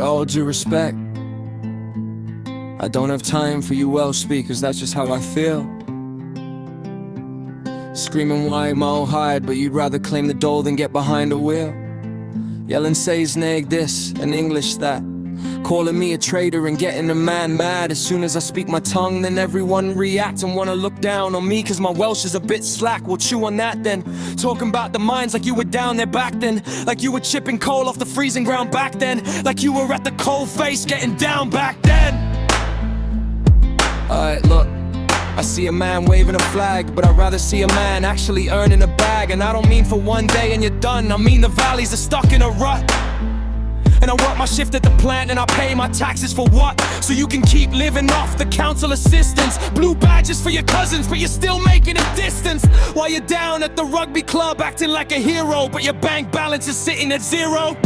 all due respect, I don't have time for you Welsh speakers, that's just how I feel. Screaming why Mo hide, but you'd rather claim the dole than get behind a wheel. Yelling Saesneg this and English that, calling me a traitor and getting a man mad. As soon as I speak my tongue, then everyone react and wanna look down on me cause my Welsh is a bit slack. We'll chew on that then. Talking about the mines like you were down there back then, like you were chipping coal off the freezing ground back then, like you were at the coal face getting down back then. Alright, look, I see a man waving a flag, but I'd rather see a man actually earning a bag. And I don't mean for one day and you're done, I mean the valleys are stuck in a rut. And I work my shift at the plant and I pay my taxes for what? So you can keep living off the council assistance. Blue badges for your cousins, but you're still making a distance. While you're down at the rugby club acting like a hero, but your bank balance is sitting at zero.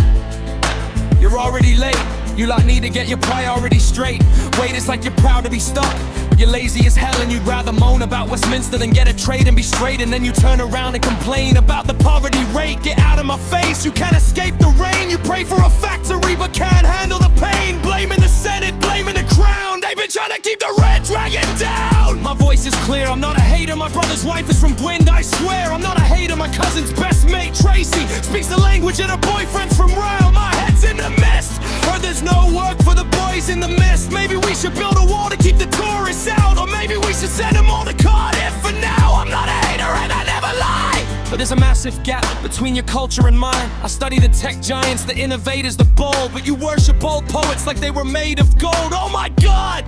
You're already late, you lot need to get your priorities straight. Wait, it's like you're proud to be stuck, but you're lazy as hell and you'd rather moan about Westminster than get a trade and be straight. And then you turn around and complain about the poverty rate. Get out of my face, you can't escape the rain. You pray for a factory but can't handle the pain. Blaming the Senate, blaming the crown. They've been trying to keep the red dragon down. My voice is clear, I'm not a hater. My brother's wife is from Gwyn, I swear. I'm not a hater, my cousin's best mate Tracy speaks the language and her boyfriend's from Ryle. My head's in the mist, heard there's no work for the boys in the mist. Maybe we should build a wall to keep the tourists out, or maybe we should send them all to Cardiff. For now, I'm not a hater and I never lie, but there's a massive gap between your culture and mine. I study the tech giants, the innovators, the bold, but you worship old poets like they were made of gold. Oh my God!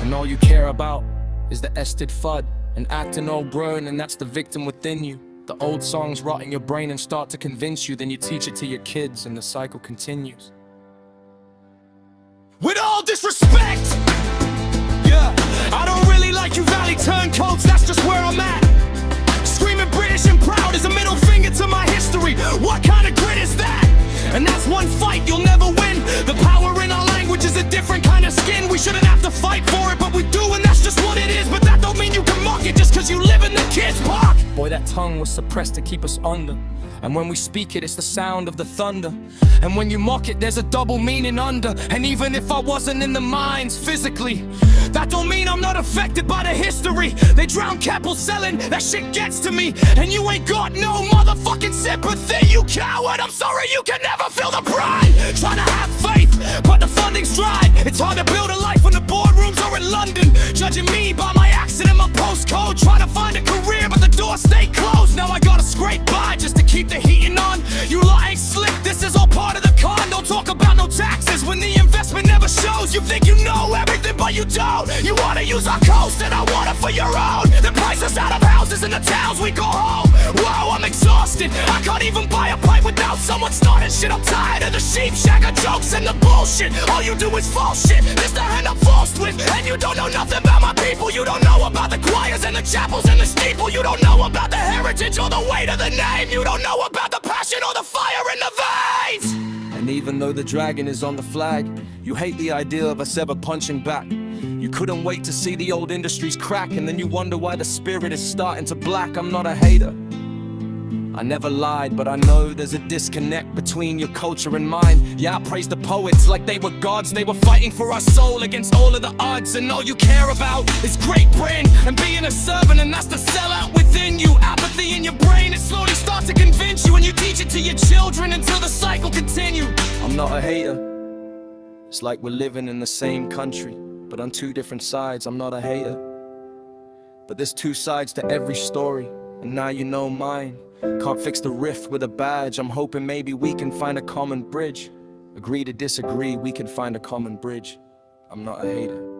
And all you care about is the Ested Fudd and acting old burn, and that's the victim within you. The old songs rot in your brain and start to convince you, then you teach it to your kids and the cycle continues. With all disrespect, yeah, I don't really like you Valley turncoats, that's just where I'm at. Screaming British and proud is a middle finger to my history. What kind of grit is that? And that's one fight you'll never win. The power in our language is a different kind of skin. We shouldn't have to fight for it, but we do, and that's just what it is. But that don't mean you can mock it just cause you live in the kids' park. Boy, that tongue was suppressed to keep us under, and when we speak it, it's the sound of the thunder. And when you mock it, there's a double meaning under. And even if I wasn't in the mines physically, that don't mean I'm not affected by the history. They drown Keppel selling, that shit gets to me. And you ain't got no motherfucking sympathy, you coward. I'm sorry you can never feel the pride. Trying to have faith, but the funding's dry. It's hard to build a life in the boardrooms or in London. Judging me by my accent and my postcode. Trying to find a career, but the doors stay closed. Now I gotta scrape by just to keep the heating on. You lot ain't slick, this is all part of the con. Don't talk about no taxes when the investment never shows. You think you know everything, but you don't. You wanna use our coast and I want it for your own. The prices out of houses in the towns we go home. Whoa, I'm exhausted, I can't even buy a pipe without someone starting shit. I'm tired of the sheep shagger jokes and the bullshit. All you do is false shit, this the hand I'm forced with. And you don't know nothing about my people. You don't know about the choirs and the chapels and the steeple. You don't know about the heritage or the weight of the name. You don't know about the passion or the fire in the veins. And even though the dragon is on the flag, you hate the idea of us ever punching back. You couldn't wait to see the old industries crack, and then you wonder why the spirit is starting to black. I'm not a hater, I never lied, but I know there's a disconnect between your culture and mine. Yeah, I praise the poets like they were gods. They were fighting for our soul against all of the odds. And all you care about is Great Britain and being a servant, and that's the sellout within you. Apathy in your brain, it slowly starts to convince you, and you teach it to your children until the cycle continues. I'm not a hater, it's like we're living in the same country, but on two different sides. I'm not a hater, but there's two sides to every story, and now you know mine. Can't fix the rift with a badge. I'm hoping maybe we can find a common bridge. Agree to disagree, we can find a common bridge. I'm not a hater.